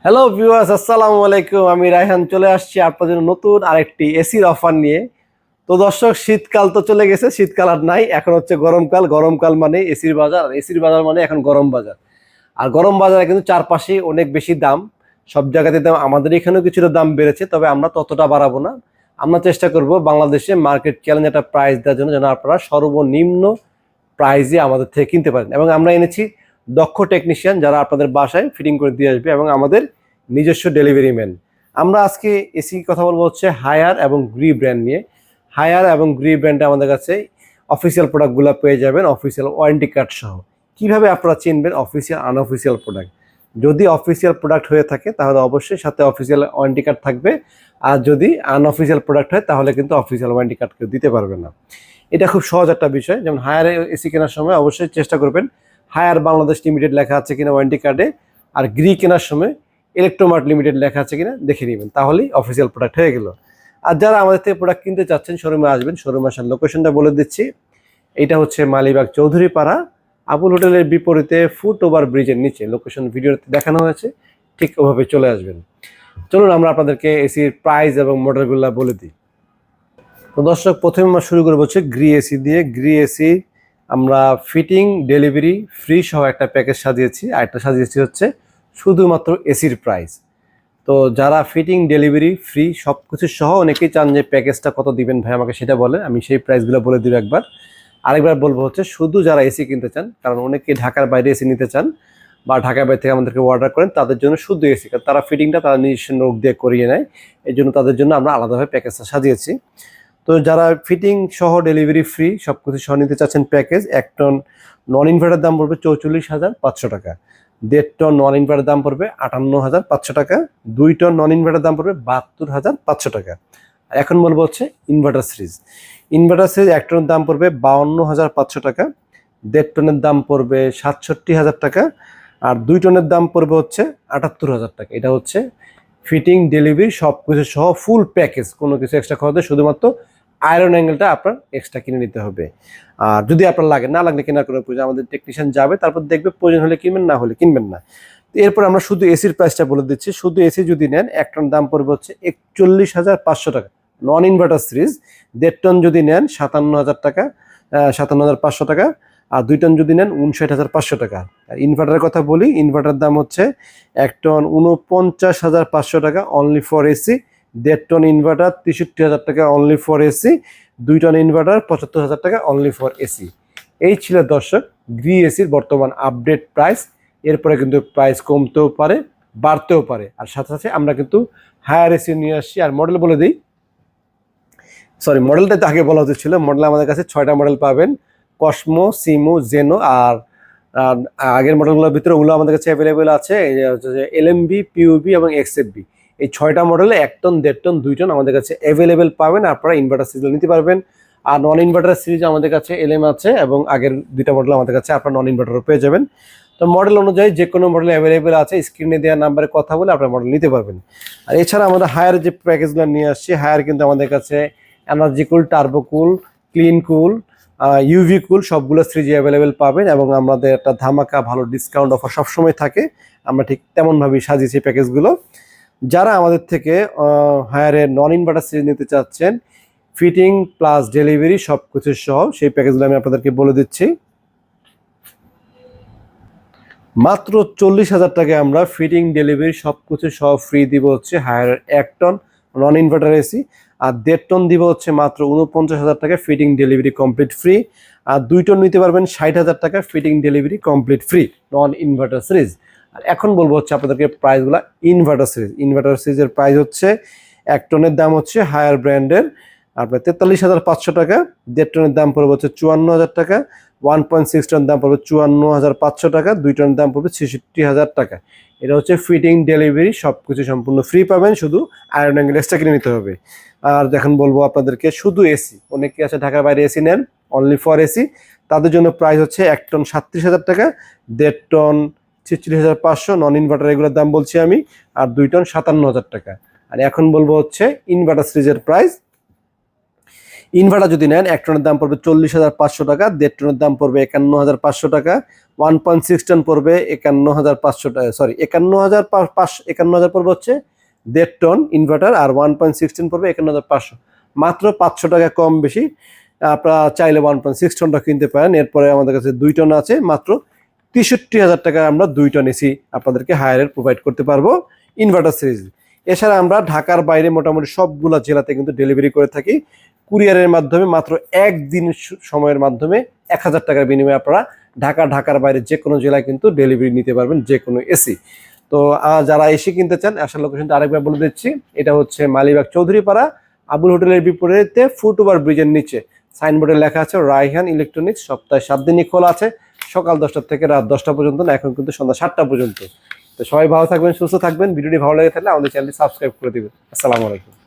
Hello viewers, আসসালামু আলাইকুম। আমি রায়হান চলে আসছি আপনাদের জন্য নতুন আরেকটি এসির অফার নিয়ে। তো দর্শক, শীতকাল তো চলে গেছে, শীতকাল আর নাই, এখন হচ্ছে গরমকাল। গরমকাল মানে এসির বাজার, আর এসির বাজার মানে এখন গরম বাজার। আর গরম বাজারে কিন্তু চারপাশে অনেক বেশি দাম, সব জায়গাতে দাম। আমাদের এখানেও কিছুটা দাম বেড়েছে, তবে আমরা ততটা বাড়াবো না। আমরা চেষ্টা করব বাংলাদেশে মার্কেট চ্যালেঞ্জ একটা প্রাইস দেওয়ার জন্য, যেন আপনারা সর্বনিম্ন প্রাইজে আমাদের থেকে কিনতে পারেন। এবং আমরা এনেছি দক্ষ টেকনিশিয়ান, যারা আপনাদের বাসায় ফিটিং করে দিয়ে আসবে, এবং আমাদের নিজস্ব ডেলিভারি ম্যান। আমরা আজকে এসি কথা বলবো হচ্ছে হায়ার এবং গ্রি ব্র্যান্ড নিয়ে। হায়ার এবং গ্রি ব্র্যান্ডে আমাদের কাছে অফিসিয়াল প্রোডাক্টগুলো পেয়ে যাবেন, অফিসিয়াল ওয়ারেন্টি কার্ড সহ। কিভাবে আপনারা চিনবেন অফিসিয়াল আনঅফিসিয়াল প্রোডাক্ট? যদি অফিসিয়াল প্রোডাক্ট হয়ে থাকে তাহলে অবশ্যই সাথে অফিসিয়াল ওয়ারেন্টি কার্ড থাকবে, আর যদি আনঅফিসিয়াল প্রোডাক্ট হয় তাহলে কিন্তু অফিসিয়াল ওয়ারেন্টি কার্ড কেউ দিতে পারবে না। এটা খুব সহজ একটা বিষয়। যেমন হায়ার এসি কেনার সময় অবশ্যই চেষ্টা করবেন হায়ার বাংলাদেশ লিমিটেড লেখা আছে কিনা ওয়ারেন্টি কার্ডে, আর গ্রি কেনার সময় ইলেকট্রোমার্ট লিমিটেড লেখা আছে কিনা দেখে নেবেন, তাহলেই অফিসিয়াল প্রোডাক্ট হয়ে গেল। আর যারা আমাদের থেকে প্রোডাক্ট কিনতে চাচ্ছেন, শোরুমে আসবেন। শোরুমে আসার লোকেশনটা বলে দিচ্ছি। এটা হচ্ছে মালিবাগ চৌধুরী পাড়া, আবুল হোটেলের বিপরীতে ফুট ওভার ব্রিজের নিচে। লোকেশন ভিডিওতে দেখানো হয়েছে, ঠিক ওভাবে চলে আসবেন। চলুন আমরা আপনাদেরকে এসির প্রাইস এবং মডেলগুলো বলে দিই। তো দর্শক, প্রথমে আমরা শুরু করবো হচ্ছে গ্রি এসি দিয়ে। গ্রি এসি আমরা ফিটিং ডেলিভারি ফ্রি সহ একটা প্যাকেজ সাজিয়েছি, আর একটা সাজিয়েছি হচ্ছে শুধুমাত্র এসির প্রাইস। তো যারা ফিটিং ডেলিভারি ফ্রি সব কিছু সহ, অনেকেই চান যে প্যাকেজটা কত দিবেন ভাই আমাকে সেটা বলে, আমি সেই প্রাইসগুলো বলে দিব একবার। আরেকবার বলবো হচ্ছে শুধু যারা এসি কিনতে চান, কারণ অনেকে ঢাকার বাইরে এসি নিতে চান বা ঢাকার বাইরে থেকে আমাদেরকে অর্ডার করেন, তাদের জন্য শুধু এসি, কারণ তারা ফিটিংটা তারা নিজস্ব লোক দিয়ে করিয়ে নেয়। এই জন্য তাদের জন্য আমরা আলাদাভাবে প্যাকেজটা সাজিয়েছি। তো যারা ফিটিং সহ ডেলিভারি ফ্রি সব কিছু সহ নিতে চাচ্ছেন প্যাকেজ, 1 টন নন ইনভার্টার দাম পড়বে 44,500 টাকা। 1.5 টন নন ইনভার্টার দাম পড়বে 58,500 টাকা। 2 টন নন ইনভার্টার দাম পড়বে 72,500 টাকা। আর এখন বলবো হচ্ছে ইনভার্টার সিরিজ। ইনভার্টার সিরিজ 1 টনের দাম পড়বে 52,500 টাকা। 1.5 টনের দাম পড়বে 67,000 টাকা। আর 2 টনের দাম পড়বে হচ্ছে 78,000 টাকা। এটা হচ্ছে ফিটিং ডেলিভারি সব কিছু সহ ফুল প্যাকেজ, কোনো কিছু এক্সট্রা খরচ, শুধুমাত্র আয়রন অ্যাঙ্গেলটা আপনার এক্সট্রা কিনে নিতে হবে। আর যদি আপনার লাগে, না লাগলে কেনার কোনো প্রয়োজন, আমাদের টেকনিশিয়ান যাবে, তারপর দেখবে প্রয়োজন হলে কিনবেন, না হলে কিনবেন না। তো এরপর আমরা শুধু এসির প্রাইসটা বলে দিচ্ছি। শুধু এসি যদি নেন 1 টন দাম পড়বে হচ্ছে 41,500 টাকা নন ইনভার্টার সিরিজ। 1.5 টন যদি নেন 57,000 টাকা, 57,500 টাকা। আর 2 টন যদি নেন 59,500 টাকা। আর ইনভার্টারের কথা বলি, ইনভার্টার দাম হচ্ছে 1 টন 49,500 টাকা only for AC. 1.5 ton inverter 63,000 টাকা only for AC. 2 ton inverter 75,000 টাকা অনলি ফর এসি। এই ছিল দর্শক গ্রি এসির বর্তমান আপডেট প্রাইস। এরপরে কিন্তু প্রাইস কমতেও পারে, বাড়তেও পারে। আর সাথে সাথে আমরা কিন্তু হায়ার এসি নিয়ে আসছি। আর মডেল বলে দিই, সরি মডেলটা তো আগে বলা উচিত ছিল। মডেল আমাদের কাছে 6টা মডেল পাবেন, কসমো, সিমো, জেনো। আর আগের মডেলগুলোর ভিতরে ওগুলো আমাদের কাছে অ্যাভেলেবেল আছে, এলএমবি, পিউবি এবং এক্সএফবি। এই 6টা মডেলে 1 টন, 1.5 টন, 2 টন আমাদের কাছে অ্যাভেলেবেল পাবেন। আপনারা ইনভার্টার সিরিজ নিতে পারবেন। আর নন ইনভার্টার সিরিজ আমাদের কাছে এলএম আছে, এবং আগের 2টা মডেল আমাদের কাছে আপনারা নন ইনভার্টারও পেয়ে যাবেন। তো মডেল অনুযায়ী যে কোনো মডেল অ্যাভেলেবেল আছে, স্ক্রিনে দেওয়া নাম্বারে কথা বলে আপনারা মডেল নিতে পারবেন। আর এছাড়া আমাদের হায়ার যে প্যাকেজগুলো নিয়ে আসছি, হায়ার কিন্তু আমাদের কাছে এনার্জি কুল, টার্বো কুল, ক্লিন কুল, ইউভি কুল সবগুলো সিরিজ অ্যাভেলেবেল পাবেন। এবং আমাদের একটা ধামাকা ভালো ডিসকাউন্ট অফার সবসময় থাকে, আমরা ঠিক তেমনভাবেই সাজিয়েছি প্যাকেজগুলো। যারা আমাদের থেকে হায়ারের নন ইনভার্টার সিরিজ নিতে চাচ্ছেন, ফিটিং প্লাস ডেলিভারি সব কিছু সহ, সেই প্যাকেজগুলো আমি আপনাদেরকে বলে দিচ্ছি। মাত্র 40,000 টাকায় আমরা ফিটিং ডেলিভারি সব কিছু সহ ফ্রি দিব হচ্ছে হায়ারের 1 টন নন ইনভার্টার এসি। আর 1.5 টন দিব হচ্ছে মাত্র 49,000 টাকা, ফিটিং ডেলিভারি কমপ্লিট ফ্রি। আর 2 টন নিতে পারবেন 60,000 টাকা, fitting delivery complete free non inverter series. আর এখন বলবো হচ্ছে আপনাদেরকে প্রাইসগুলো। ইনভার্টার সিরিজ, ইনভার্টার সিরিজের প্রাইস হচ্ছে 1 টনের দাম হচ্ছে হায়ার ব্র্যান্ডের আপনার 43,500 টাকা। 1.5 টনের দাম পড়বে হচ্ছে 54,000 টাকা। 1.6 টন দাম পড়বে 54,500 টাকা। 2 টনের দাম পড়বে 66,000 টাকা। এটা হচ্ছে ফিটিং ডেলিভারি সব কিছু সম্পূর্ণ ফ্রি পাবেন, শুধু আয়রন অ্যাঙ্গেল এক্সট্রা কিনে নিতে হবে। আর এখন বলবো আপনাদেরকে শুধু এসি, অনেকে আছে ঢাকার বাইরে এসি নেন অনলি ফর এসি, তাদের জন্য প্রাইস হচ্ছে 1 টন 37,000 টাকা। 1.5 টন 46,500 নন ইনভার্টার, এগুলোর দাম বলছি আমি। আর 2 টন 57,000 টাকা। আর এখন বলবো হচ্ছে ইনভার্টার সিরিজের প্রাইস। ইনভার্টার যদি নেন 1 টনের দাম পড়বে 40,500 টাকা, 1.5 টনের দাম পড়বে 51,500 টাকা, 1.6 টন পড়বে 51,500 টাকা, সরি 51,500 পড়বে হচ্ছে 1.5 টন ইনভার্টার, আর 1.6 টন পড়বে 51,500, মাত্র 500 টাকা কম বেশি। আপনারা চাইলে 1.6 টনটা কিনতে পারেন। এরপরে আমাদের কাছে 2 টন আছে, মাত্র 63,000 টাকায় আমরা 2 টন এসি আপনাদেরকে হায়ারের প্রোভাইড করতে পারবো ইনভার্টার সিরিজ। এছাড়া আমরা ঢাকার বাইরে মোটামুটি সবগুলা জেলাতে কিন্তু ডেলিভারি করে থাকি কুরিয়ারের মাধ্যমে। মাত্র একদিন সময়ের মাধ্যমে 1,000 টাকার বিনিময়ে আপনারা ঢাকার বাইরে যে কোনো জেলায় কিন্তু ডেলিভারি নিতে পারবেন যে কোনো এসি। তো যারা এসি কিনতে চান, আসার লোকেশনটা আরেকবার বলে দিচ্ছি। এটা হচ্ছে মালিবাগ চৌধুরীপাড়া আবুল হোটেলের বিপরীতে ফুট ওভার ব্রিজের নিচে সাইনবোর্ডে লেখা আছে রায়হান ইলেকট্রনিক্স। সপ্তাহে 7 দিনই খোলা আছে, সকাল 10টা থেকে রাত 10টা পর্যন্ত না, এখন কিন্তু সন্ধ্যা 7টা পর্যন্ত। তো সবাই ভালো থাকবেন, সুস্থ থাকবেন। ভিডিওটি ভালো লেগে থাকলে আমাদের চ্যানেলটি সাবস্ক্রাইব করে দিবেন। আসসালামু আলাইকুম।